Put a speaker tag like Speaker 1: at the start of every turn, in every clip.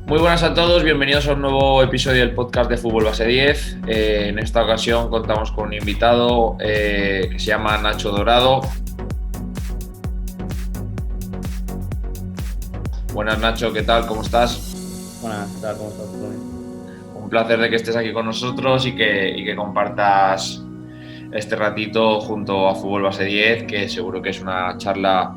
Speaker 1: Muy buenas a todos, bienvenidos a un nuevo episodio del podcast de Fútbol Base 10. En esta ocasión contamos con un invitado que se llama Nacho Dorado. Buenas Nacho, ¿qué tal? ¿Cómo estás?
Speaker 2: Buenas, ¿qué tal? ¿Cómo estás, Tony?
Speaker 1: Un placer de que estés aquí con nosotros y que compartas este ratito junto a Fútbol Base 10, que seguro que es una charla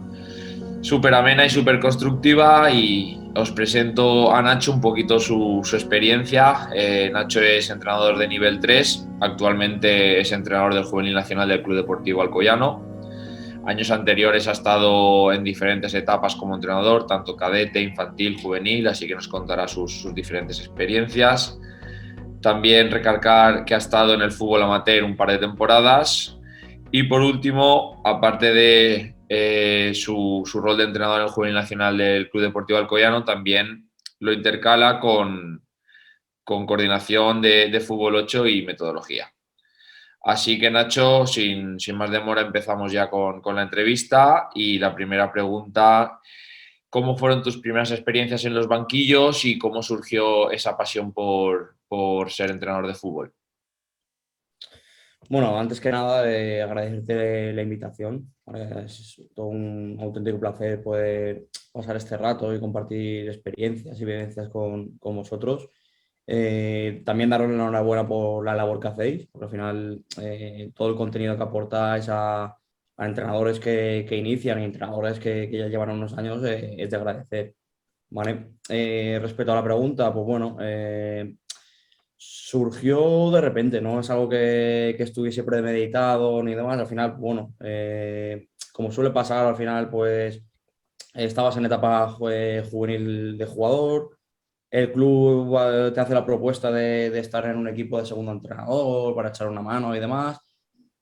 Speaker 1: súper amena y súper constructiva. Y os presento a Nacho un poquito su experiencia. Nacho es entrenador de nivel 3, actualmente es entrenador del Juvenil Nacional del Club Deportivo Alcoyano. Años anteriores ha estado en diferentes etapas como entrenador, tanto cadete, infantil, juvenil, así que nos contará sus diferentes experiencias. También recalcar que ha estado en el fútbol amateur un par de temporadas. Y por último, aparte de su rol de entrenador en el Juvenil Nacional del Club Deportivo Alcoyano, también lo intercala con coordinación de fútbol 8 y metodología. Así que Nacho, sin más demora, empezamos ya con la entrevista. Y la primera pregunta: ¿cómo fueron tus primeras experiencias en los banquillos y cómo surgió esa pasión por ser entrenador de fútbol?
Speaker 2: Bueno, antes que nada, agradecerte la invitación. Es todo un auténtico placer poder pasar este rato y compartir experiencias y vivencias con vosotros. También daros la enhorabuena por la labor que hacéis, porque al final todo el contenido que aportáis a entrenadores que inician y entrenadores que ya llevan unos años es de agradecer. ¿Vale? Respecto a la pregunta, pues bueno, surgió de repente, no es algo que estuviese premeditado ni demás. Al final, bueno, como suele pasar, al final, pues estabas en etapa juvenil de jugador, el club te hace la propuesta de estar en un equipo de segundo entrenador para echar una mano y demás,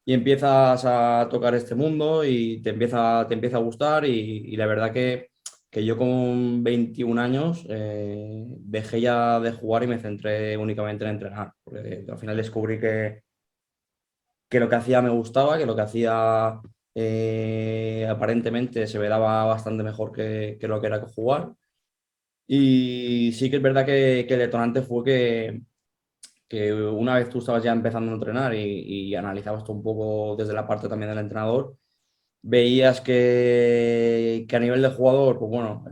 Speaker 2: y empiezas a tocar este mundo y te empieza a gustar y la verdad que yo con 21 años dejé ya de jugar y me centré únicamente en entrenar, porque al final descubrí que lo que hacía me gustaba, que lo que hacía aparentemente se me daba bastante mejor que lo que era jugar. Y sí que es verdad que el detonante fue que una vez tú estabas ya empezando a entrenar y analizabas tú un poco desde la parte también del entrenador, veías que a nivel de jugador, pues bueno,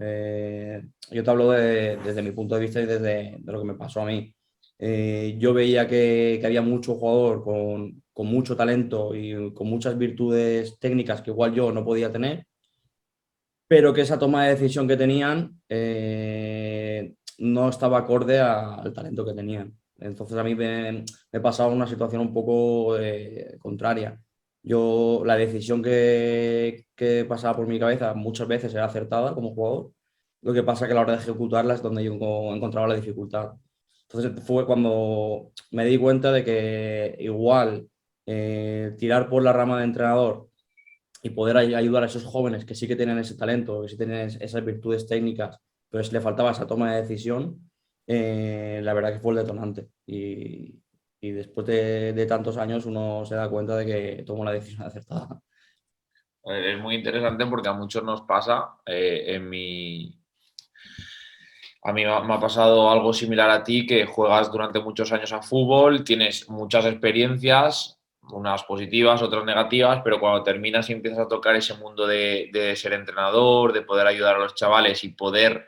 Speaker 2: yo te hablo desde mi punto de vista y de lo que me pasó a mí. Yo veía que había mucho jugador con mucho talento y con muchas virtudes técnicas que igual yo no podía tener, pero que esa toma de decisión que tenían no estaba acorde al talento que tenían. Entonces a mí me pasaba una situación un poco contraria. Yo, la decisión que pasaba por mi cabeza muchas veces era acertada como jugador. Lo que pasa que a la hora de ejecutarla es donde yo encontraba la dificultad. Entonces fue cuando me di cuenta de que igual tirar por la rama de entrenador y poder ayudar a esos jóvenes que sí que tienen ese talento, que sí tienen esas virtudes técnicas, pero le faltaba esa toma de decisión, la verdad que fue el detonante. Y después de tantos años uno se da cuenta de que tomó la decisión acertada.
Speaker 1: Es muy interesante porque a muchos nos pasa. A mí me ha pasado algo similar a ti, que juegas durante muchos años a fútbol, tienes muchas experiencias, unas positivas, otras negativas, pero cuando terminas y empiezas a tocar ese mundo de ser entrenador, de poder ayudar a los chavales y poder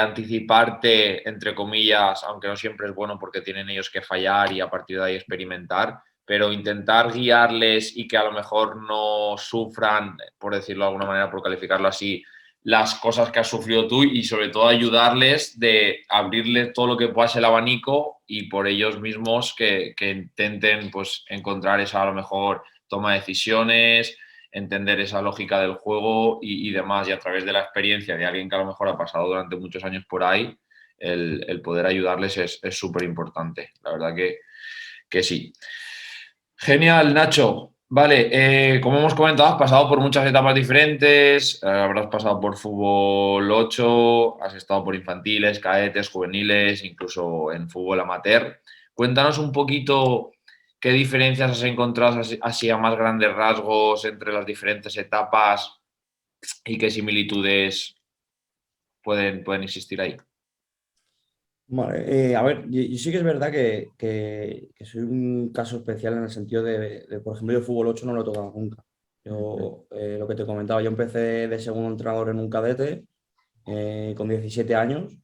Speaker 1: anticiparte, entre comillas, aunque no siempre es bueno porque tienen ellos que fallar y a partir de ahí experimentar, pero intentar guiarles y que a lo mejor no sufran, por decirlo de alguna manera, por calificarlo así, las cosas que has sufrido tú, y sobre todo ayudarles de abrirles todo lo que puedas el abanico y por ellos mismos que intenten pues encontrar esa a lo mejor toma de decisiones, entender esa lógica del juego y demás. Y a través de la experiencia de alguien que a lo mejor ha pasado durante muchos años por ahí, el poder ayudarles es súper importante. La verdad que sí. Genial, Nacho. Vale, como hemos comentado, has pasado por muchas etapas diferentes, habrás pasado por fútbol 8, has estado por infantiles, cadetes, juveniles, incluso en fútbol amateur. Cuéntanos un poquito qué diferencias has encontrado así a más grandes rasgos entre las diferentes etapas y qué similitudes pueden existir ahí.
Speaker 2: Vale, a ver, yo sí que es verdad que soy un caso especial en el sentido por ejemplo, yo el fútbol 8 no lo he tocado nunca. Yo, lo que te comentaba, yo empecé de segundo entrenador en un cadete con 17 años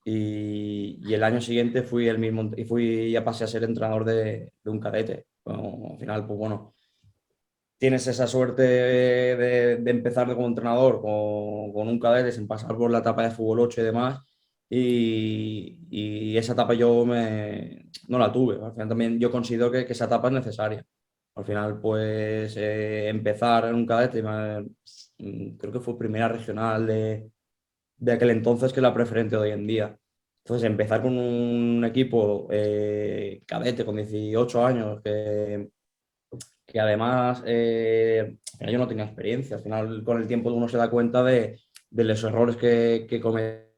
Speaker 2: y el año siguiente fui el mismo, ya pasé a ser entrenador de un cadete. Bueno, al final, pues bueno, tienes esa suerte de empezar como entrenador con un cadete sin pasar por la etapa de fútbol 8 y demás. Y esa etapa no la tuve. Al final también yo considero que esa etapa es necesaria. Al final, pues empezar en un cadete, creo que fue primera regional de aquel entonces que la preferente de hoy en día. Entonces, empezar con un equipo cadete con 18 años que además yo no tenía experiencia. Al final, con el tiempo uno se da cuenta de los errores que comete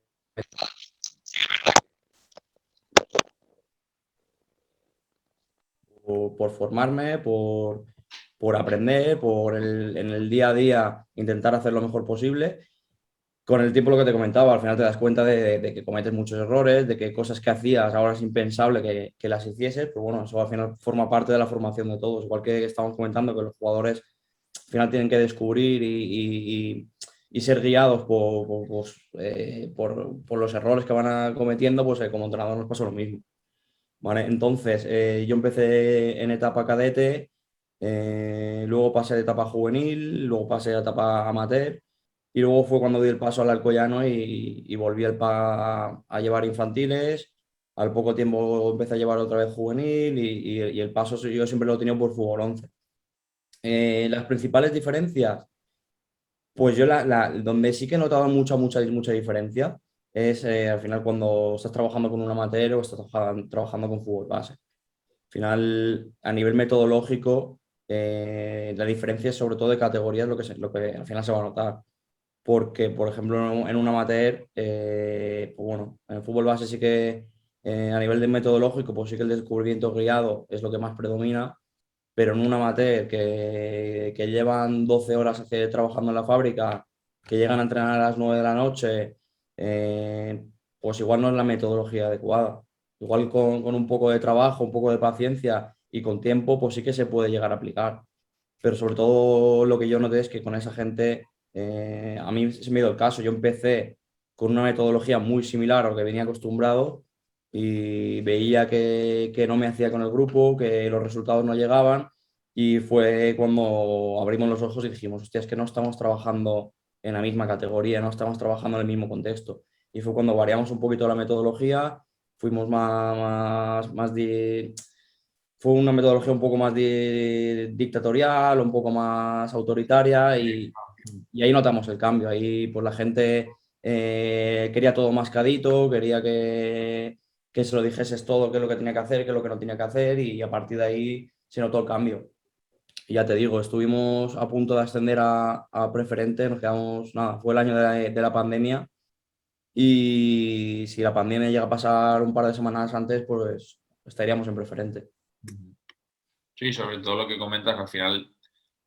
Speaker 2: por formarme, por aprender, en el día a día intentar hacer lo mejor posible. Con el tiempo lo que te comentaba, al final te das cuenta de que cometes muchos errores, de que cosas que hacías ahora es impensable que las hicieses, pero bueno, eso al final forma parte de la formación de todos. Igual que estamos comentando que los jugadores al final tienen que descubrir y ser guiados por los errores que van cometiendo, pues como entrenador nos pasa lo mismo. ¿Vale? Entonces, yo empecé en etapa cadete, luego pasé de etapa juvenil, luego pasé a etapa amateur y luego fue cuando di el paso al Alcoyano y volví a llevar infantiles. Al poco tiempo empecé a llevar otra vez juvenil y el paso yo siempre lo he tenido por fútbol 11. Las principales diferencias, pues yo donde sí que he notado mucha diferencia es al final cuando estás trabajando con un amateur o estás trabajando con fútbol base. Al final, a nivel metodológico, la diferencia es sobre todo de categorías lo que al final se va a notar. Porque, por ejemplo, en un amateur, pues bueno, en el fútbol base sí que a nivel de metodológico, pues sí que el descubrimiento guiado es lo que más predomina, pero en un amateur que llevan 12 horas trabajando en la fábrica, que llegan a entrenar a las 9 de la noche, pues igual no es la metodología adecuada. Igual con un poco de trabajo, un poco de paciencia y con tiempo, pues sí que se puede llegar a aplicar. Pero sobre todo lo que yo noté es que con esa gente, a mí se me dio el caso. Yo empecé con una metodología muy similar a lo que venía acostumbrado y veía que no me hacía con el grupo, que los resultados no llegaban y fue cuando abrimos los ojos y dijimos, hostia, es que no estamos trabajando en la misma categoría, no estamos trabajando en el mismo contexto. Y fue cuando variamos un poquito la metodología, fuimos fue una metodología un poco más dictatorial, un poco más autoritaria y ahí notamos el cambio. Ahí pues la gente quería todo mascadito, quería que se lo dijeses todo, qué es lo que tenía que hacer, qué es lo que no tenía que hacer y a partir de ahí se notó el cambio. Y ya te digo, estuvimos a punto de ascender a preferente, nos quedamos, nada, fue el año de la pandemia y si la pandemia llega a pasar un par de semanas antes, pues estaríamos en preferente.
Speaker 1: Sí, sobre todo lo que comentas, que al final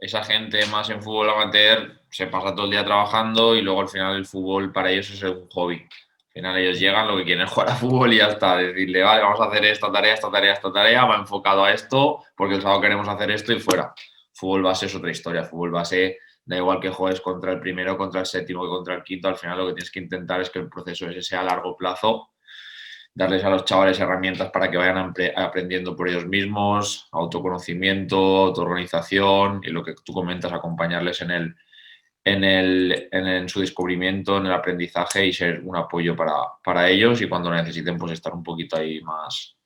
Speaker 1: esa gente más en fútbol amateur se pasa todo el día trabajando y luego al final el fútbol para ellos es un hobby. Al final ellos llegan, lo que quieren es jugar a fútbol y ya está. Decirle, vale, vamos a hacer esta tarea, esta tarea, esta tarea, va enfocado a esto, porque el sábado queremos hacer esto y fuera. Fútbol base es otra historia. Fútbol base da igual que juegues contra el primero, contra el séptimo y contra el quinto. Al final lo que tienes que intentar es que el proceso ese sea a largo plazo, darles a los chavales herramientas para que vayan aprendiendo por ellos mismos, autoconocimiento, autoorganización y lo que tú comentas, acompañarles en su descubrimiento, en el aprendizaje y ser un apoyo para ellos y cuando necesiten pues estar un poquito ahí más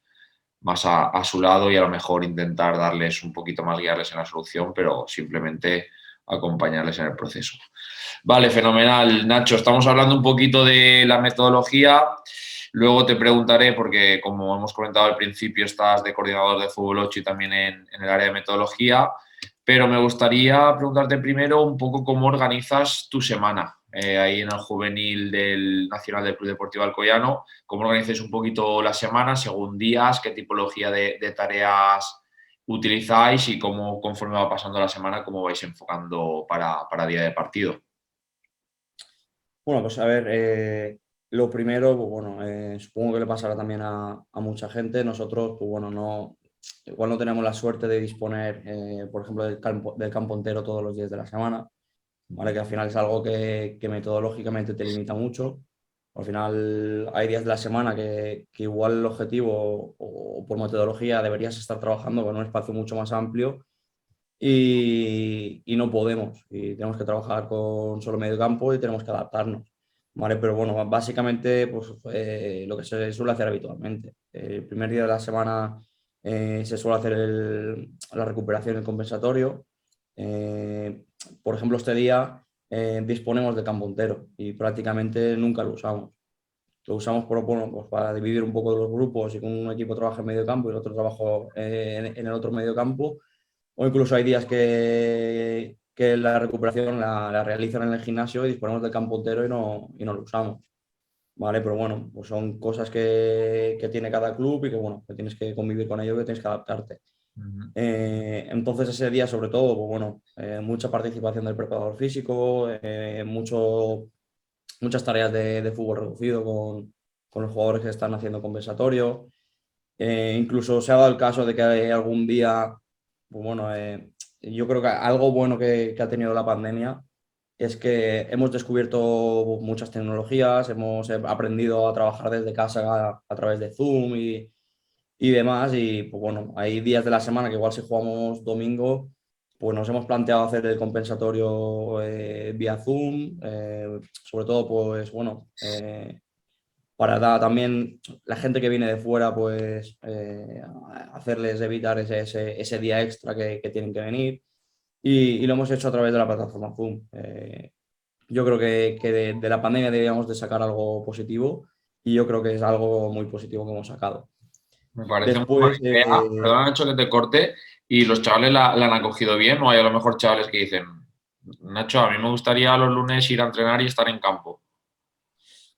Speaker 1: a su lado y a lo mejor intentar darles un poquito más, guiarles en la solución, pero simplemente acompañarles en el proceso. Vale, fenomenal, Nacho. Estamos hablando un poquito de la metodología. Luego te preguntaré, porque como hemos comentado al principio, estás de coordinador de fútbol 8 y también en el área de metodología, pero me gustaría preguntarte primero un poco cómo organizas tu semana ahí en el juvenil del Nacional del Club Deportivo Alcoyano, cómo organizáis un poquito la semana según días, qué tipología de tareas utilizáis y cómo conforme va pasando la semana, cómo vais enfocando para día de partido.
Speaker 2: Bueno, pues a ver, Lo primero, pues bueno, supongo que le pasará también a mucha gente. Nosotros, pues bueno, no, igual no tenemos la suerte de disponer, por ejemplo, del campo entero todos los días de la semana, ¿vale? Que al final es algo que metodológicamente te limita mucho. Al final hay días de la semana que igual el objetivo o por metodología deberías estar trabajando con un espacio mucho más amplio y no podemos. Y tenemos que trabajar con solo medio campo y tenemos que adaptarnos. ¿Vale? Pero bueno, básicamente pues, lo que se suele hacer habitualmente. El primer día de la semana se suele hacer la recuperación, el compensatorio. Eh, por ejemplo, este día disponemos de campo entero y prácticamente nunca lo usamos. Lo usamos bueno, pues para dividir un poco los grupos y que un equipo trabaja en medio campo y el otro trabaja en el otro medio campo. O incluso hay días que la recuperación la realizan en el gimnasio y disponemos del campo entero y no lo usamos. ¿Vale? Pero bueno, pues son cosas que tiene cada club y que bueno, que tienes que convivir con ello, que tienes que adaptarte.
Speaker 1: Ujú.
Speaker 2: Entonces ese día sobre todo, pues bueno, mucha participación del preparador físico, muchas tareas de fútbol reducido con los jugadores que están haciendo compensatorio. Incluso se ha dado el caso de que algún día, pues bueno, yo creo que algo bueno que ha tenido la pandemia es que hemos descubierto muchas tecnologías, hemos aprendido a trabajar desde casa a través de Zoom y demás. Y pues bueno, hay días de la semana que igual si jugamos domingo, pues nos hemos planteado hacer el compensatorio vía Zoom, sobre todo pues bueno, para también la gente que viene de fuera, pues hacerles evitar ese día extra que tienen que venir. Y lo hemos hecho a través de la plataforma Zoom. Yo creo que de la pandemia debíamos de sacar algo positivo y yo creo que es algo muy positivo que hemos sacado.
Speaker 1: Me parece muy buena
Speaker 2: Después,
Speaker 1: idea. Perdona, Nacho, que te corte. ¿Y los chavales la han acogido bien? ¿O hay a lo mejor chavales que dicen, Nacho, a mí me gustaría los lunes ir a entrenar y estar en campo?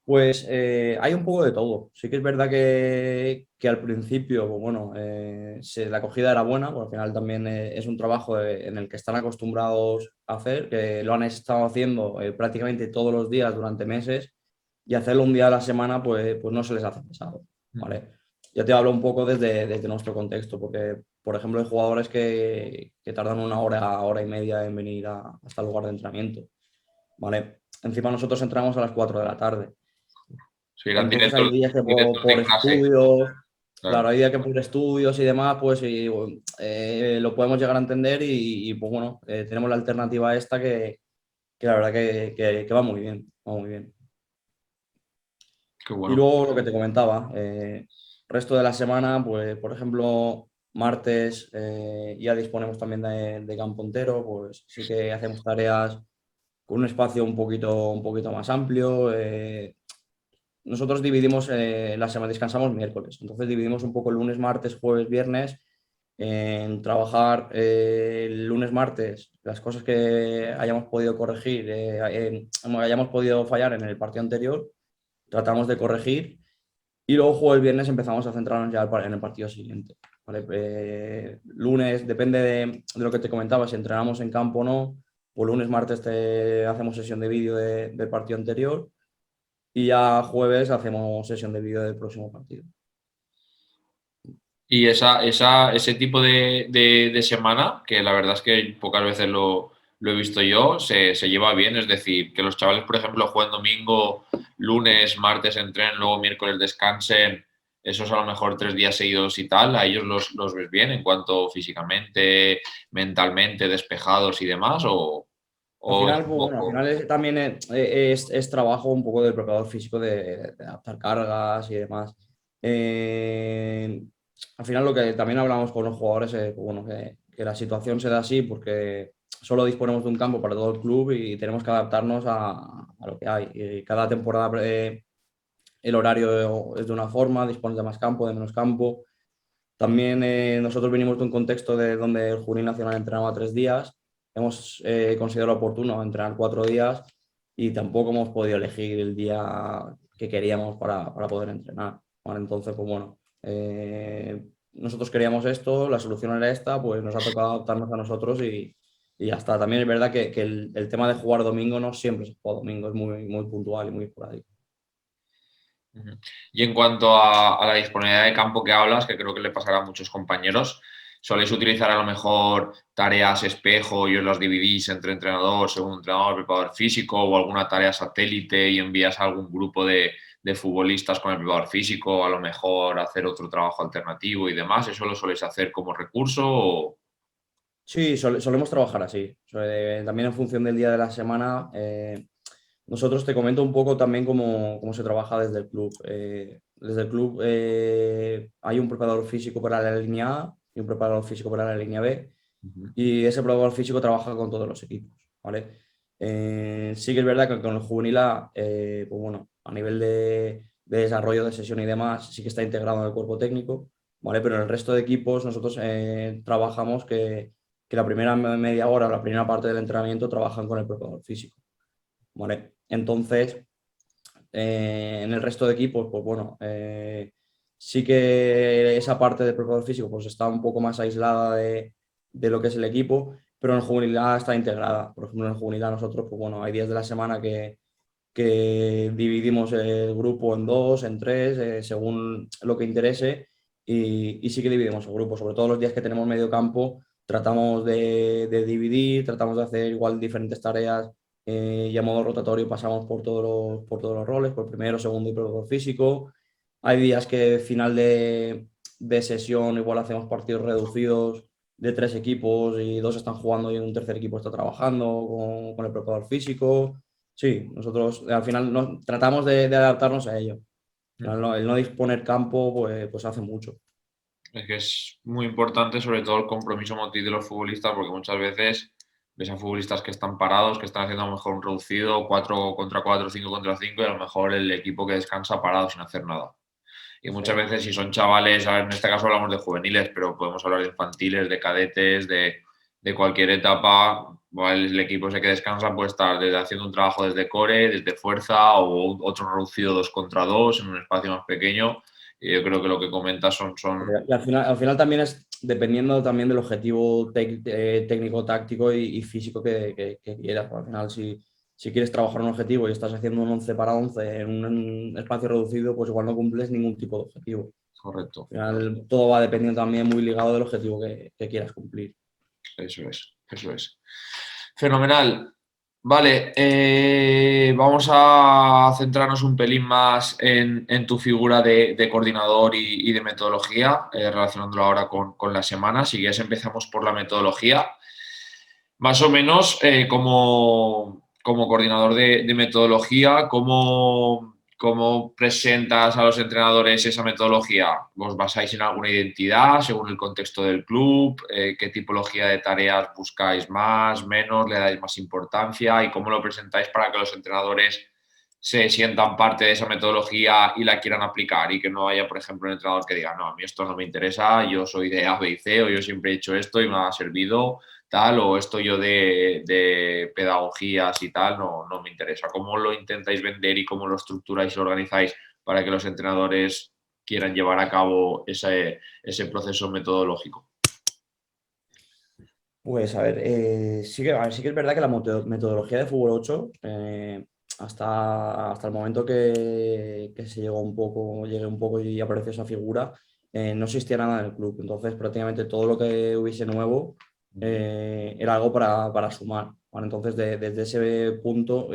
Speaker 2: pues hay un poco de todo. Sí que es verdad que al principio, pues bueno, la acogida era buena, porque al final también es un trabajo en el que están acostumbrados a hacer, que lo han estado haciendo prácticamente todos los días durante meses y hacerlo un día a la semana, pues no se les hace pesado,
Speaker 1: Ujú.
Speaker 2: ¿vale? Ya te hablo un poco desde nuestro contexto, porque, por ejemplo, hay jugadores que tardan una hora, hora y media en venir hasta el lugar de entrenamiento, ¿vale? Encima nosotros entramos a las 4 de la tarde.
Speaker 1: Se irán
Speaker 2: Entonces hay días que
Speaker 1: directos de
Speaker 2: por
Speaker 1: clase.
Speaker 2: estudios, claro,
Speaker 1: Claro.
Speaker 2: hay días que por estudios y demás, pues lo podemos llegar a entender pues bueno, tenemos la alternativa esta que la verdad que va muy bien, va muy bien.
Speaker 1: Qué
Speaker 2: Y
Speaker 1: bueno.
Speaker 2: luego lo que te comentaba, resto de la semana, pues por ejemplo, martes ya disponemos también de campo entero, pues sí que hacemos tareas con un espacio un poquito más amplio. Nosotros dividimos la semana, descansamos miércoles, entonces dividimos un poco lunes, martes, jueves, viernes en trabajar el lunes, martes, las cosas que hayamos podido corregir, hayamos podido fallar en el partido anterior, tratamos de corregir y luego jueves, viernes empezamos a centrarnos ya en el partido siguiente. ¿Vale? Lunes, depende de lo que te comentaba, si entrenamos en campo o no, pues lunes, martes hacemos sesión de vídeo del partido anterior y ya jueves hacemos sesión de vídeo del próximo partido.
Speaker 1: Y ese tipo de semana, que la verdad es que pocas veces lo he visto yo, se lleva bien. Es decir, que los chavales, por ejemplo, jueguen domingo, lunes, martes entrenen, luego miércoles descansen, esos a lo mejor 3 días seguidos y tal, a ellos los ves bien en cuanto físicamente, mentalmente, despejados y demás,
Speaker 2: Al
Speaker 1: o es
Speaker 2: final,
Speaker 1: un
Speaker 2: pues, bueno, al
Speaker 1: poco.
Speaker 2: final también es trabajo un poco del preparador físico de adaptar cargas y demás. Eh, Al final lo que también hablamos con los jugadores es pues, bueno, que la situación se da así porque solo disponemos de un campo para todo el club y tenemos que adaptarnos a lo que hay. Y cada temporada el horario es de una forma, dispones de más campo, de menos campo. También nosotros venimos de un contexto de donde el juvenil nacional entrenaba 3 días. Hemos considerado oportuno entrenar 4 días y tampoco hemos podido elegir el día que queríamos para poder entrenar. Bueno, entonces, pues bueno, nosotros queríamos esto, la solución era esta, pues nos ha tocado adaptarnos a nosotros y ya está. También es verdad que el tema de jugar domingo no siempre se juega domingo, es muy, muy puntual y muy esporádico.
Speaker 1: Ujú. Y en cuanto a la disponibilidad de campo que hablas, que creo que le pasará a muchos compañeros, ¿soléis utilizar a lo mejor tareas espejo y os las dividís entre entrenador, segundo entrenador, preparador físico o alguna tarea satélite y envías a algún grupo de futbolistas con el preparador físico, a lo mejor hacer otro trabajo alternativo y demás? ¿Eso lo soléis hacer como recurso?
Speaker 2: Sí, solemos trabajar así. También en función del día de la semana. Nosotros te comento un poco también cómo se trabaja desde el club. Desde el club hay un preparador físico para la línea A y un preparador físico para la línea B.
Speaker 1: Ujú,
Speaker 2: Y ese preparador físico trabaja con todos los equipos, ¿vale? Sí que es verdad que con el juvenil A, pues bueno, a nivel de desarrollo de sesión y demás, sí que está integrado en el cuerpo técnico, ¿vale? Pero en el resto de equipos nosotros trabajamos que la primera media hora, la primera parte del entrenamiento trabajan con el preparador físico, ¿vale? Entonces, en el resto de equipos, pues bueno, sí que esa parte del preparador físico pues está un poco más aislada de lo que es el equipo, pero en el juvenil A está integrada. Por ejemplo, en el juvenil A nosotros, pues bueno, hay días de la semana que dividimos el grupo en dos, en tres, según lo que interese, y sí que dividimos el grupo. Sobre todo los días que tenemos medio campo, tratamos de dividir, tratamos de hacer igual diferentes tareas y a modo rotatorio pasamos por todos los roles, por primero, segundo y preparador físico. Hay días que final de sesión igual hacemos partidos reducidos de tres equipos y dos están jugando y un tercer equipo está trabajando con el preparador físico. Sí, nosotros al final tratamos de adaptarnos a ello. Al final,
Speaker 1: ujú.
Speaker 2: el no disponer campo pues hace mucho.
Speaker 1: Es que es muy importante, sobre todo, el compromiso motriz de los futbolistas, porque muchas veces ves a futbolistas que están parados, que están haciendo a lo mejor un reducido, 4 contra 4, 5 contra 5, y a lo mejor el equipo que descansa parado sin hacer nada. Y muchas
Speaker 2: Sí.
Speaker 1: veces, si son chavales, a ver, en este caso hablamos de juveniles, pero podemos hablar de infantiles, de cadetes, de cualquier etapa. Bueno, el equipo ese que descansa puede estar desde haciendo un trabajo desde core, desde fuerza o otro reducido 2 contra 2 en un espacio más pequeño. Y yo creo que lo que comentas son.
Speaker 2: Y al final también es dependiendo también del objetivo técnico, táctico y físico que quieras. Al final, si quieres trabajar un objetivo y estás haciendo un 11 para 11 en un espacio reducido, pues igual no cumples ningún tipo de objetivo.
Speaker 1: Correcto,
Speaker 2: Al final, todo va dependiendo también muy ligado del objetivo que quieras cumplir.
Speaker 1: eso es, eso es. Fenomenal. Vale, vamos a centrarnos un pelín más en tu figura de coordinador y de metodología, relacionándolo ahora con la semana. Si quieres, empezamos por la metodología. Más o menos, como coordinador de metodología, ¿cómo presentas a los entrenadores esa metodología? ¿Os basáis en alguna identidad según el contexto del club? ¿Qué tipología de tareas buscáis más, menos? ¿Le dais más importancia? ¿Y cómo lo presentáis para que los entrenadores se sientan parte de esa metodología y la quieran aplicar? Y que no haya, por ejemplo, un entrenador que diga, no, a mí esto no me interesa, yo soy de A, B y C, o yo siempre he hecho esto y me ha servido tal, o esto yo de pedagogías y tal, no me interesa. ¿Cómo lo intentáis vender y cómo lo estructuráis y lo organizáis para que los entrenadores quieran llevar a cabo ese proceso metodológico?
Speaker 2: Pues a ver, sí que es verdad que la metodología de Fútbol 8, hasta el momento que se llegué un poco y apareció esa figura, no existía nada en el club. Entonces, prácticamente todo lo que hubiese nuevo era algo para sumar, ¿vale? Entonces, desde ese punto,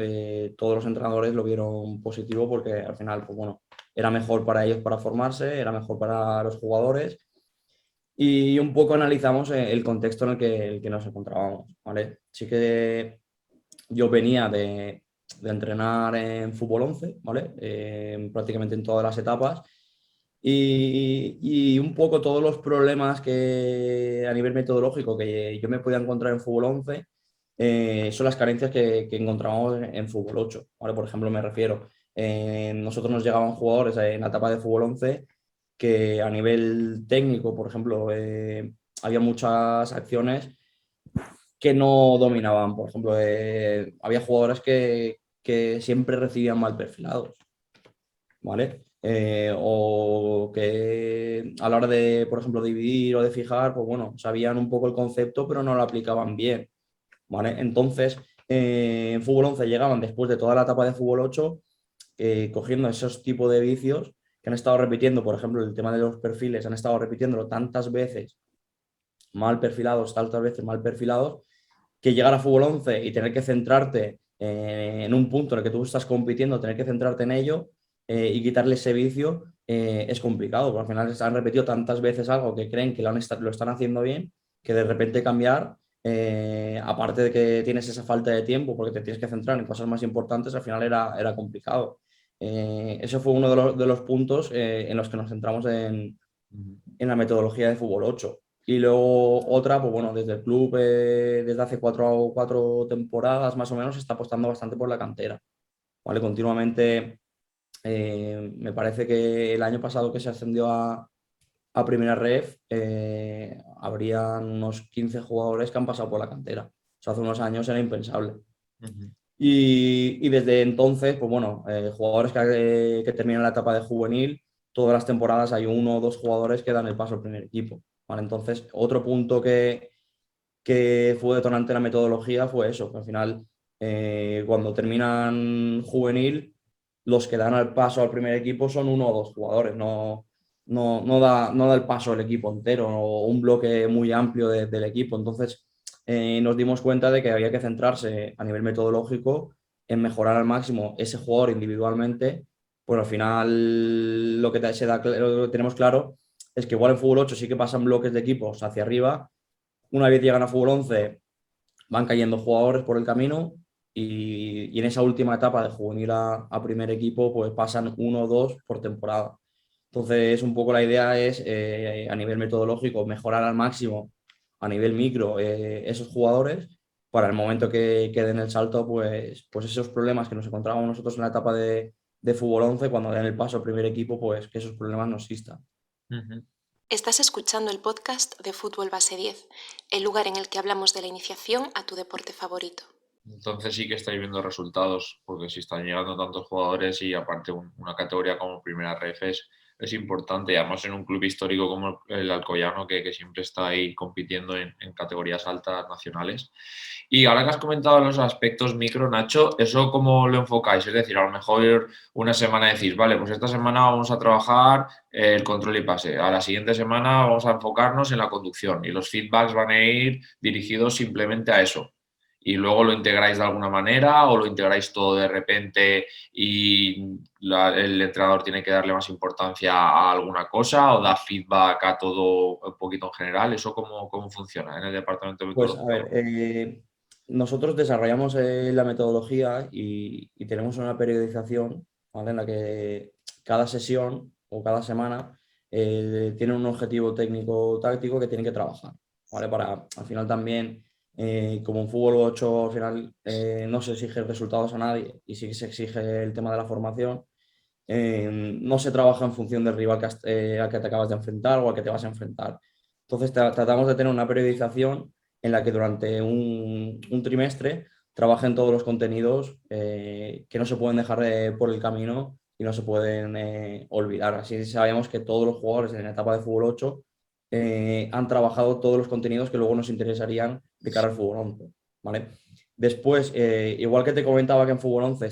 Speaker 2: todos los entrenadores lo vieron positivo porque al final, pues bueno, era mejor para ellos para formarse, era mejor para los jugadores y un poco analizamos el contexto en el que nos encontrábamos, ¿vale? Sí que yo venía de entrenar en fútbol 11, ¿vale? Prácticamente en todas las etapas y un poco todos los problemas que a nivel metodológico que yo me podía encontrar en fútbol 11 son las carencias que encontramos en fútbol 8, ¿vale? Por ejemplo, me refiero, nosotros nos llegaban jugadores en la etapa de fútbol 11 que a nivel técnico, por ejemplo, había muchas acciones que no dominaban. Por ejemplo, había jugadores que siempre recibían mal perfilados, ¿vale? O que a la hora de, por ejemplo, dividir o de fijar, pues bueno, sabían un poco el concepto, pero no lo aplicaban bien, ¿vale? Entonces, en fútbol 11 llegaban después de toda la etapa de fútbol 8 cogiendo esos tipos de vicios que han estado repitiendo, por ejemplo, el tema de los perfiles, han estado repitiéndolo tantas veces mal perfilados, tantas veces mal perfilados, que llegar a fútbol 11 y tener que centrarte en un punto en el que tú estás compitiendo, tener que centrarte en ello y quitarle ese vicio es complicado, porque al final se han repetido tantas veces algo que creen que lo están haciendo bien, que de repente cambiar, aparte de que tienes esa falta de tiempo porque te tienes que centrar en cosas más importantes, al final era complicado. Eso fue uno de los puntos en los que nos centramos en la metodología de fútbol 8. Y luego otra, pues bueno, desde el club, desde hace cuatro temporadas más o menos, se está apostando bastante por la cantera. ¿Vale? Continuamente, me parece que el año pasado que se ascendió a Primera Ref, habrían unos 15 jugadores que han pasado por la cantera. O sea, hace unos años era impensable.
Speaker 1: Ujú.
Speaker 2: Y desde entonces, pues bueno, jugadores que terminan la etapa de juvenil, todas las temporadas hay uno o dos jugadores que dan el paso al primer equipo. ¿Vale? Entonces, otro punto que fue detonante en la metodología fue eso, que al final, cuando terminan juvenil, los que dan el paso al primer equipo son uno o dos jugadores, no da el paso el equipo entero o un bloque muy amplio del equipo. Entonces, nos dimos cuenta de que había que centrarse a nivel metodológico en mejorar al máximo ese jugador individualmente, pues al final lo que tenemos claro es que igual en fútbol 8 sí que pasan bloques de equipos hacia arriba. Una vez llegan a fútbol 11 van cayendo jugadores por el camino y en esa última etapa de juvenil a primer equipo pues pasan uno o dos por temporada. Entonces, un poco la idea es, a nivel metodológico, mejorar al máximo a nivel micro esos jugadores para el momento que den el salto, pues esos problemas que nos encontrábamos nosotros en la etapa de fútbol 11 cuando den el paso al primer equipo, pues que esos problemas no existan.
Speaker 1: Ujú.
Speaker 3: Estás escuchando el podcast de Fútbol Base 10, el lugar en el que hablamos de la iniciación a tu deporte favorito.
Speaker 1: Entonces sí que estáis viendo resultados, porque si están llegando tantos jugadores y aparte una categoría como Primera Ref es importante, y además en un club histórico como el Alcoyano, que siempre está ahí compitiendo en categorías altas nacionales. Y ahora que has comentado los aspectos micro, Nacho, ¿eso cómo lo enfocáis? Es decir, a lo mejor una semana decís, vale, pues esta semana vamos a trabajar el control y pase, a la siguiente semana vamos a enfocarnos en la conducción y los feedbacks van a ir dirigidos simplemente a eso y luego lo integráis de alguna manera o lo integráis todo de repente y el entrenador tiene que darle más importancia a alguna cosa o da feedback a todo un poquito en general. ¿Eso cómo funciona en el departamento de
Speaker 2: Pues a ver,
Speaker 1: metodología?
Speaker 2: nosotros desarrollamos la metodología y tenemos una periodización, ¿vale? En la que cada sesión o cada semana tiene un objetivo técnico-táctico que tienen que trabajar, ¿vale? Para al final también, como en fútbol 8 al final no se exige resultados a nadie y sí que se exige el tema de la formación, no se trabaja en función del rival al que te acabas de enfrentar o al que te vas a enfrentar. Entonces tratamos de tener una periodización en la que durante un trimestre trabajen todos los contenidos que no se pueden dejar por el camino y no se pueden olvidar. Así sabemos que todos los jugadores en la etapa de fútbol 8 han trabajado todos los contenidos que luego nos interesarían de cara al fútbol 11. ¿Vale? Después, igual que te comentaba que en fútbol 11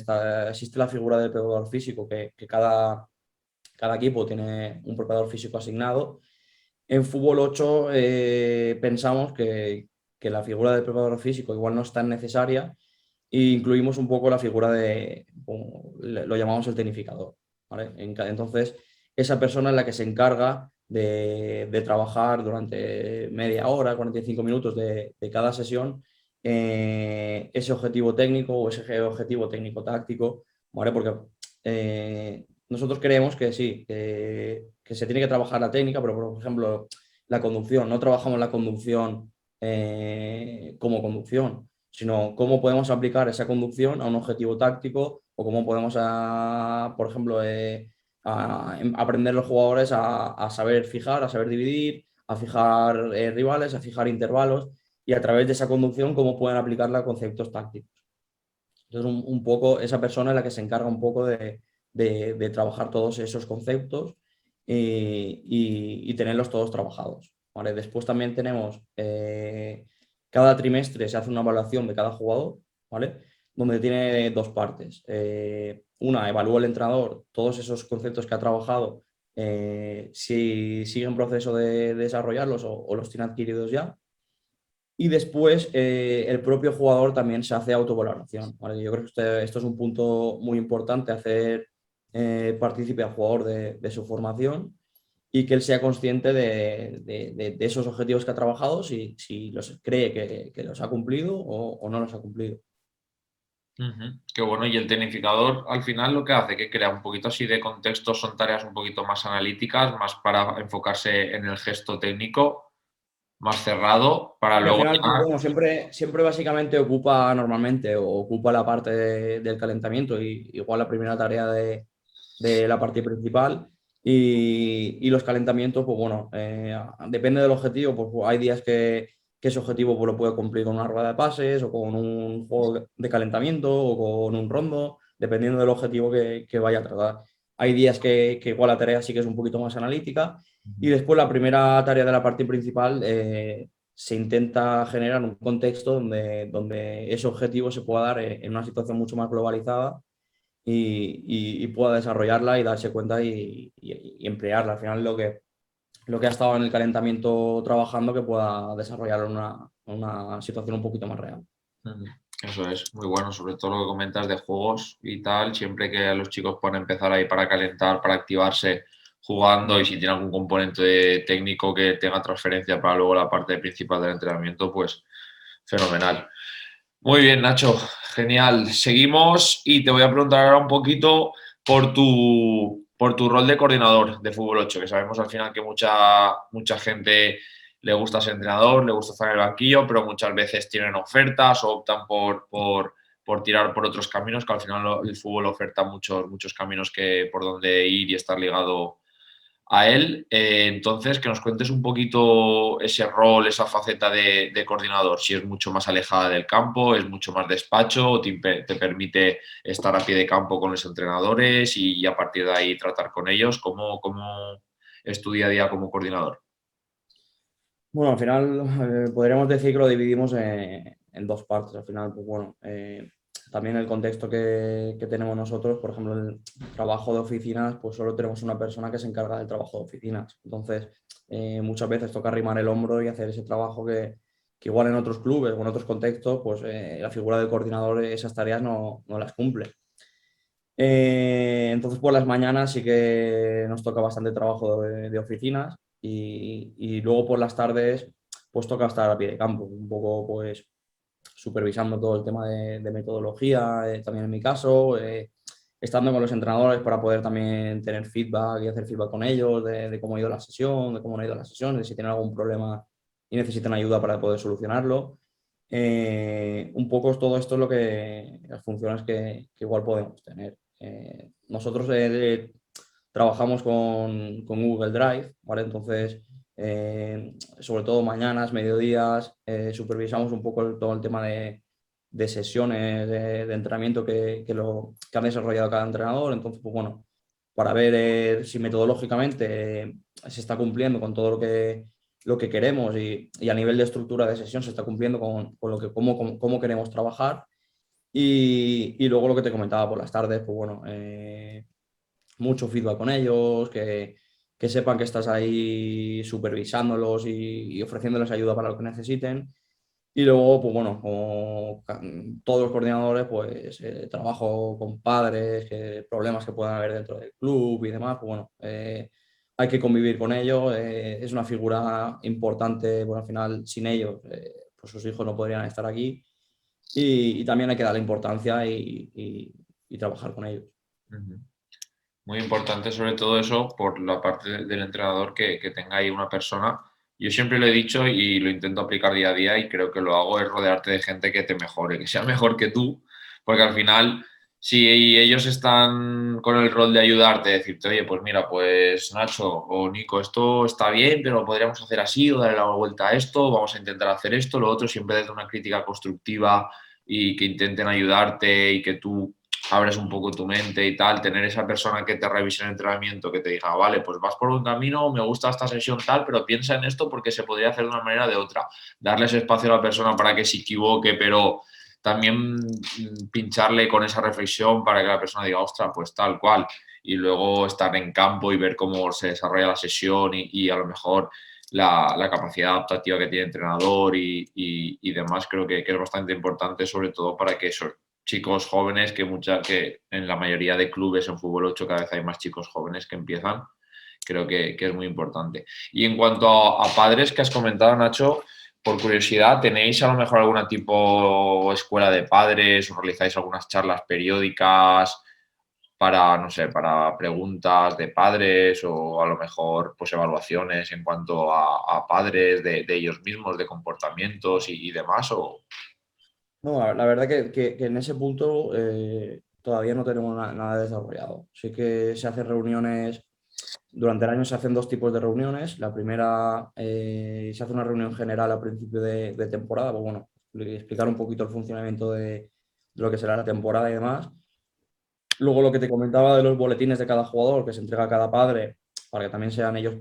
Speaker 2: existe la figura del preparador físico, que cada equipo tiene un preparador físico asignado. En fútbol 8 pensamos que la figura del preparador físico igual no es tan necesaria e incluimos un poco la figura como lo llamamos el tecnificador. ¿Vale? Entonces, esa persona es la que se encarga de trabajar durante media hora, 45 minutos de cada sesión ese objetivo técnico o ese objetivo técnico-táctico, ¿vale? Porque nosotros creemos que sí, que se tiene que trabajar la técnica, pero por ejemplo, la conducción, no trabajamos la conducción como conducción, sino cómo podemos aplicar esa conducción a un objetivo táctico o cómo podemos, por ejemplo, aprender los jugadores a saber fijar, a saber dividir, a fijar rivales, a fijar intervalos y a través de esa conducción cómo pueden aplicarla a conceptos tácticos. Entonces, un poco esa persona es la que se encarga un poco de trabajar todos esos conceptos y tenerlos todos trabajados. ¿Vale? Después también tenemos, cada trimestre se hace una evaluación de cada jugador, ¿vale? Donde tiene dos partes. evalúa el entrenador todos esos conceptos que ha trabajado, si sigue en proceso de desarrollarlos o los tiene adquiridos ya. Y después el propio jugador también se hace autovaloración, ¿vale? Yo creo que esto es un punto muy importante, hacer partícipe al jugador de su formación y que él sea consciente de esos objetivos que ha trabajado, si los cree que los ha cumplido o no los ha cumplido.
Speaker 1: Qué bueno, y el tecnificador al final lo que hace, que crea un poquito así de contexto, son tareas un poquito más analíticas, más para enfocarse en el gesto técnico, más cerrado, para
Speaker 2: Y al
Speaker 1: luego
Speaker 2: final, pues,
Speaker 1: ya...
Speaker 2: bueno, siempre básicamente ocupa normalmente o ocupa la parte del calentamiento y igual la primera tarea de la partida principal y los calentamientos, pues bueno, depende del objetivo, pues hay días que ese objetivo pues, lo puede cumplir con una rueda de pases o con un juego de calentamiento o con un rondo, dependiendo del objetivo que vaya a tratar. Hay días que igual la tarea sí que es un poquito más analítica y después la primera tarea de la partida principal se intenta generar un contexto donde ese objetivo se pueda dar en una situación mucho más globalizada y pueda desarrollarla y darse cuenta y emplearla. Al final lo que ha estado en el calentamiento trabajando que pueda desarrollar una situación un poquito más real.
Speaker 1: Eso es muy bueno, sobre todo lo que comentas de juegos y tal, siempre que los chicos puedan empezar ahí para calentar, para activarse jugando y si tiene algún componente técnico que tenga transferencia para luego la parte principal del entrenamiento, pues fenomenal. Muy bien, Nacho, genial. Seguimos y te voy a preguntar ahora un poquito por tu rol de coordinador de Fútbol 8, que sabemos al final que mucha gente le gusta ser entrenador, le gusta estar en el banquillo, pero muchas veces tienen ofertas o optan por tirar por otros caminos, que al final el fútbol oferta muchos caminos por donde ir y estar ligado a él. Entonces, que nos cuentes un poquito ese rol, esa faceta de coordinador, si es mucho más alejada del campo, es mucho más despacho, o te permite estar a pie de campo con los entrenadores y a partir de ahí tratar con ellos. ¿Cómo es tu día a día como coordinador?
Speaker 2: Bueno, al final podríamos decir que lo dividimos en dos partes. Al final, pues bueno, también el contexto que tenemos nosotros, por ejemplo, el trabajo de oficinas, pues solo tenemos una persona que se encarga del trabajo de oficinas. Entonces, muchas veces toca arrimar el hombro y hacer ese trabajo que igual en otros clubes o en otros contextos, pues la figura del coordinador esas tareas no las cumple. Entonces, por las mañanas sí que nos toca bastante trabajo de oficinas y luego por las tardes pues toca estar a pie de campo, un poco pues supervisando todo el tema de metodología, también en mi caso, estando con los entrenadores para poder también tener feedback y hacer feedback con ellos de cómo ha ido la sesión, de cómo no ha ido la sesión, de si tienen algún problema y necesitan ayuda para poder solucionarlo. Un poco todo esto es las funciones que igual podemos tener. Nosotros trabajamos con Google Drive, ¿vale? Entonces, sobre todo mañanas, mediodías, supervisamos un poco todo el tema de sesiones de entrenamiento que han desarrollado cada entrenador. Entonces, pues bueno, para ver si metodológicamente se está cumpliendo con todo lo que queremos y a nivel de estructura de sesión se está cumpliendo con cómo queremos trabajar. Y luego lo que te comentaba por las tardes, pues bueno, mucho feedback con ellos, que sepan que estás ahí supervisándolos y ofreciéndoles ayuda para lo que necesiten. Y luego, pues bueno, como todos los coordinadores, pues trabajo con padres, problemas que puedan haber dentro del club y demás, pues bueno, hay que convivir con ellos. Es una figura importante, bueno, al final sin ellos, pues sus hijos no podrían estar aquí y también hay que darle importancia y trabajar con ellos.
Speaker 1: Muy importante sobre todo eso por la parte del entrenador que tenga ahí una persona. Yo siempre lo he dicho y lo intento aplicar día a día y creo que lo hago es rodearte de gente que te mejore, que sea mejor que tú, porque al final si ellos están con el rol de ayudarte, decirte, oye, pues mira, pues Nacho o Nico, esto está bien, pero podríamos hacer así o darle la vuelta a esto, vamos a intentar hacer esto, lo otro, siempre desde una crítica constructiva y que intenten ayudarte y que tú abres un poco tu mente y tal, tener esa persona que te revise el entrenamiento, que te diga, vale, pues vas por un camino, me gusta esta sesión tal, pero piensa en esto porque se podría hacer de una manera o de otra. Darles espacio a la persona para que se equivoque, pero también pincharle con esa reflexión para que la persona diga, ostras, pues tal cual. Y luego estar en campo y ver cómo se desarrolla la sesión y a lo mejor la capacidad adaptativa que tiene el entrenador y demás, creo que es bastante importante, sobre todo para que esos chicos jóvenes, que en la mayoría de clubes en fútbol 8 cada vez hay más chicos jóvenes que empiezan, creo que es muy importante. Y en cuanto a padres que has comentado, Nacho, por curiosidad, ¿tenéis a lo mejor alguna tipo escuela de padres o realizáis algunas charlas periódicas para, no sé, para preguntas de padres o a lo mejor pues evaluaciones en cuanto a padres de ellos mismos, de comportamientos y demás? O...
Speaker 2: No, la verdad que en ese punto todavía no tenemos nada desarrollado. Sí que se hacen reuniones, durante el año se hacen dos tipos de reuniones. La primera, se hace una reunión general a principio de temporada, pues bueno, explicar un poquito el funcionamiento de lo que será la temporada y demás. Luego lo que te comentaba de los boletines de cada jugador que se entrega a cada padre, para que también sean ellos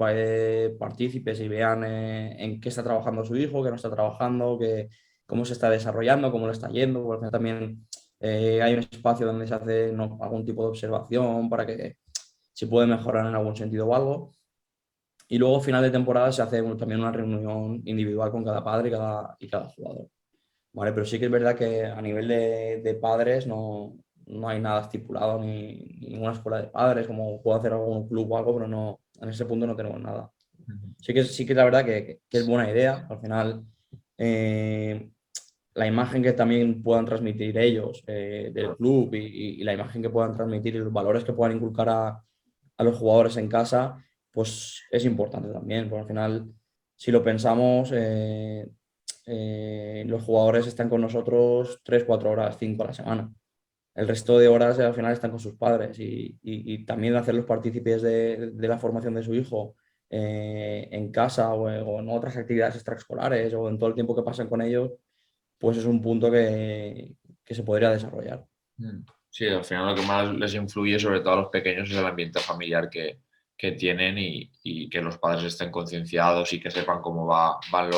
Speaker 2: partícipes y vean en qué está trabajando su hijo, qué no está trabajando, cómo se está desarrollando, cómo le está yendo. Porque también hay un espacio donde se hace algún tipo de observación para que se puede mejorar en algún sentido o algo. Y luego, final de temporada, se hace también una reunión individual con cada padre y cada jugador. ¿Vale? Pero sí que es verdad que a nivel de padres no hay nada estipulado, ni ninguna escuela de padres, como puedo hacer algún club o algo, pero no, en ese punto no tenemos nada. Sí que la verdad que es buena idea. Al final, eh, la imagen que también puedan transmitir ellos del club y la imagen que puedan transmitir y los valores que puedan inculcar a los jugadores en casa, pues es importante también, porque al final, si lo pensamos, los jugadores están con nosotros 3 4 horas, 5 a la semana. El resto de horas al final están con sus padres y también hacerlos partícipes de la formación de su hijo en casa o en otras actividades extraescolares o en todo el tiempo que pasan con ellos, pues es un punto que se podría desarrollar.
Speaker 1: Sí, al final lo que más les influye, sobre todo a los pequeños, es el ambiente familiar que tienen y que los padres estén concienciados y que sepan cómo van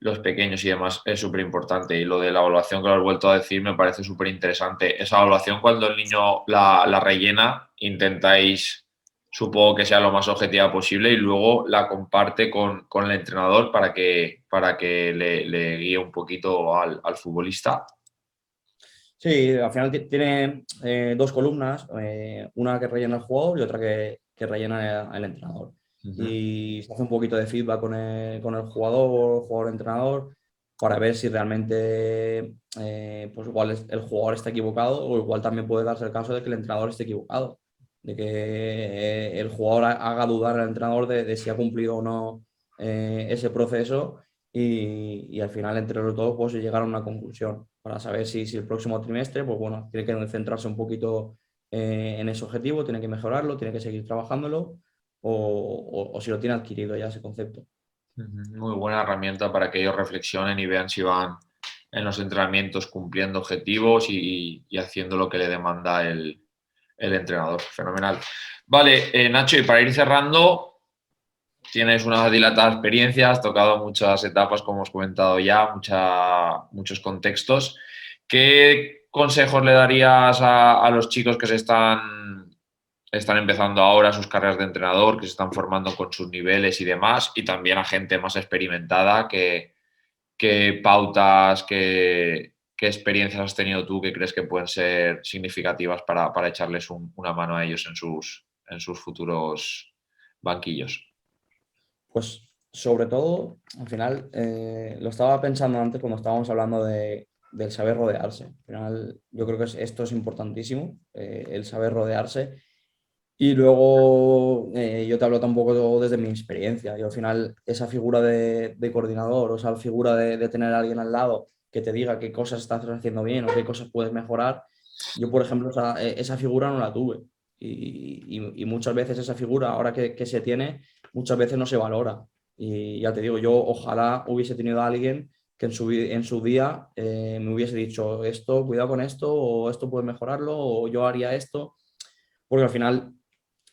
Speaker 1: los pequeños y demás es súper importante. Y lo de la evaluación que lo has vuelto a decir me parece súper interesante. Esa evaluación, cuando el niño la rellena, intentáis, supongo que sea lo más objetiva posible y luego la comparte con el entrenador para que le guíe un poquito al futbolista.
Speaker 2: Sí, al final tiene dos columnas, una que rellena el jugador y otra que rellena el entrenador.
Speaker 1: Uh-huh.
Speaker 2: Y se hace un poquito de feedback con el jugador-entrenador, para ver si realmente pues igual el jugador está equivocado o igual también puede darse el caso de que el entrenador esté equivocado, de que el jugador haga dudar al entrenador de si ha cumplido o no ese proceso y al final entre los dos pues llegar a una conclusión para saber si el próximo trimestre, pues bueno, tiene que centrarse un poquito en ese objetivo, tiene que mejorarlo, tiene que seguir trabajándolo o si lo tiene adquirido ya ese concepto.
Speaker 1: Muy buena herramienta para que ellos reflexionen y vean si van en los entrenamientos cumpliendo objetivos y haciendo lo que le demanda el entrenador. Fenomenal. Vale, Nacho, y para ir cerrando, tienes una dilatada experiencia, has tocado muchas etapas, como hemos comentado ya, muchos contextos. ¿Qué consejos le darías a los chicos que están empezando ahora sus carreras de entrenador, que se están formando con sus niveles y demás, y también a gente más experimentada? ¿Qué pautas, qué experiencias has tenido tú que crees que pueden ser significativas para echarles una mano a ellos en sus futuros banquillos?
Speaker 2: Pues sobre todo, al final, lo estaba pensando antes cuando estábamos hablando del saber rodearse. Al final, yo creo que esto es importantísimo, el saber rodearse. Y luego yo te hablo tampoco desde mi experiencia. Yo al final, esa figura de coordinador o esa figura de tener a alguien al lado que te diga qué cosas estás haciendo bien o qué cosas puedes mejorar, yo, por ejemplo, esa figura no la tuve. Y muchas veces esa figura, ahora que se tiene, muchas veces no se valora. Y ya te digo, yo ojalá hubiese tenido a alguien que en su día me hubiese dicho esto, cuidado con esto, o esto puedes mejorarlo, o yo haría esto, porque al final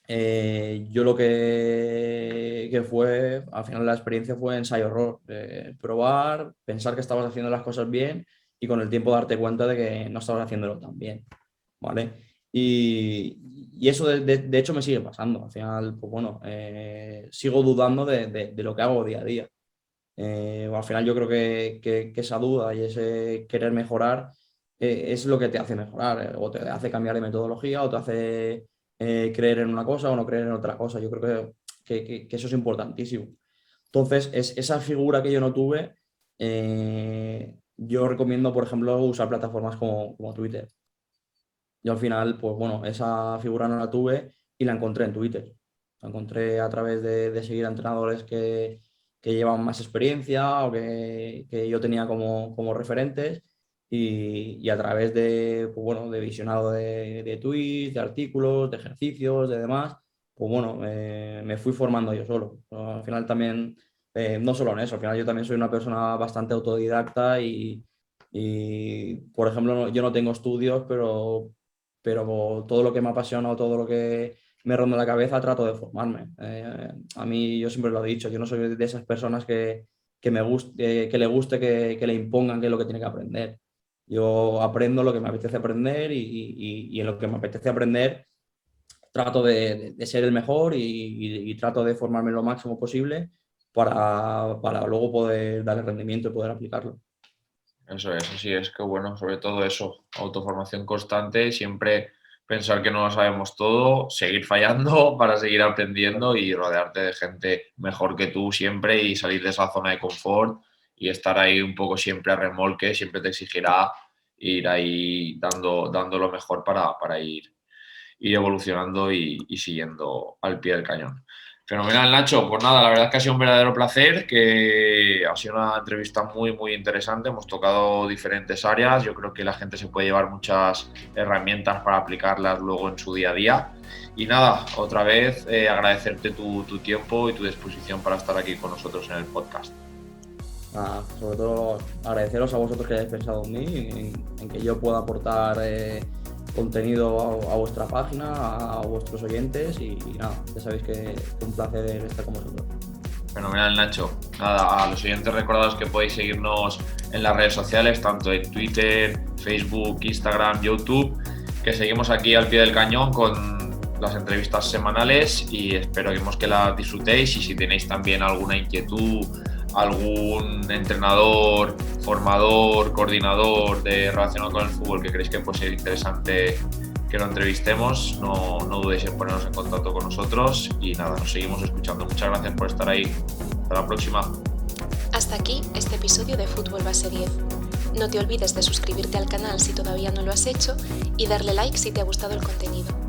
Speaker 2: yo lo que fue, al final la experiencia fue ensayo-error, probar, pensar que estabas haciendo las cosas bien y con el tiempo darte cuenta de que no estabas haciéndolo tan bien, ¿vale? Y eso de hecho me sigue pasando. Al final, pues bueno, sigo dudando de lo que hago día a día. Al final yo creo que esa duda y ese querer mejorar es lo que te hace mejorar, o te hace cambiar de metodología, o te hace creer en una cosa o no creer en otra cosa. Yo creo que eso es importantísimo. Entonces, esa figura que yo no tuve, yo recomiendo, por ejemplo, usar plataformas como Twitter. Yo al final, pues bueno, esa figura no la tuve y la encontré en Twitter. La encontré a través de seguir a entrenadores que llevan más experiencia o que yo tenía como referentes y a través de, pues bueno, de visionado de tweets, de artículos, de ejercicios, de demás, pues bueno, me fui formando yo solo. Al final también, no solo en eso, al final yo también soy una persona bastante autodidacta y por ejemplo, yo no tengo estudios, pero todo lo que me apasiona o todo lo que me ronda la cabeza trato de formarme. A mí, yo siempre lo he dicho, yo no soy de esas personas que le guste que le impongan qué es lo que tiene que aprender. Yo aprendo lo que me apetece aprender y en lo que me apetece aprender trato de ser el mejor y trato de formarme lo máximo posible para luego poder darle rendimiento y poder aplicarlo.
Speaker 1: Eso es, así es, que bueno, sobre todo eso, autoformación constante, siempre pensar que no lo sabemos todo, seguir fallando para seguir aprendiendo y rodearte de gente mejor que tú siempre y salir de esa zona de confort y estar ahí un poco siempre a remolque, siempre te exigirá ir ahí dando lo mejor para ir evolucionando y siguiendo al pie del cañón. Fenomenal, Nacho. Pues nada, la verdad es que ha sido un verdadero placer, que ha sido una entrevista muy, muy interesante. Hemos tocado diferentes áreas. Yo creo que la gente se puede llevar muchas herramientas para aplicarlas luego en su día a día. Y nada, otra vez agradecerte tu tiempo y tu disposición para estar aquí con nosotros en el podcast.
Speaker 2: Sobre todo agradeceros a vosotros que hayáis pensado en mí, en que yo pueda aportar contenido a vuestra página, a vuestros oyentes y nada, ya sabéis que es un placer estar con vosotros.
Speaker 1: Fenomenal, Nacho. Nada, a los oyentes recordados que podéis seguirnos en las redes sociales, tanto en Twitter, Facebook, Instagram, YouTube, que seguimos aquí al pie del cañón con las entrevistas semanales y esperemos que las disfrutéis y si tenéis también alguna inquietud, algún entrenador, formador, coordinador relacionado con el fútbol que creéis que puede ser interesante que lo entrevistemos, no dudéis en ponernos en contacto con nosotros y nada, nos seguimos escuchando. Muchas gracias por estar ahí. Hasta la próxima.
Speaker 3: Hasta aquí este episodio de Fútbol Base 10. No te olvides de suscribirte al canal si todavía no lo has hecho y darle like si te ha gustado el contenido.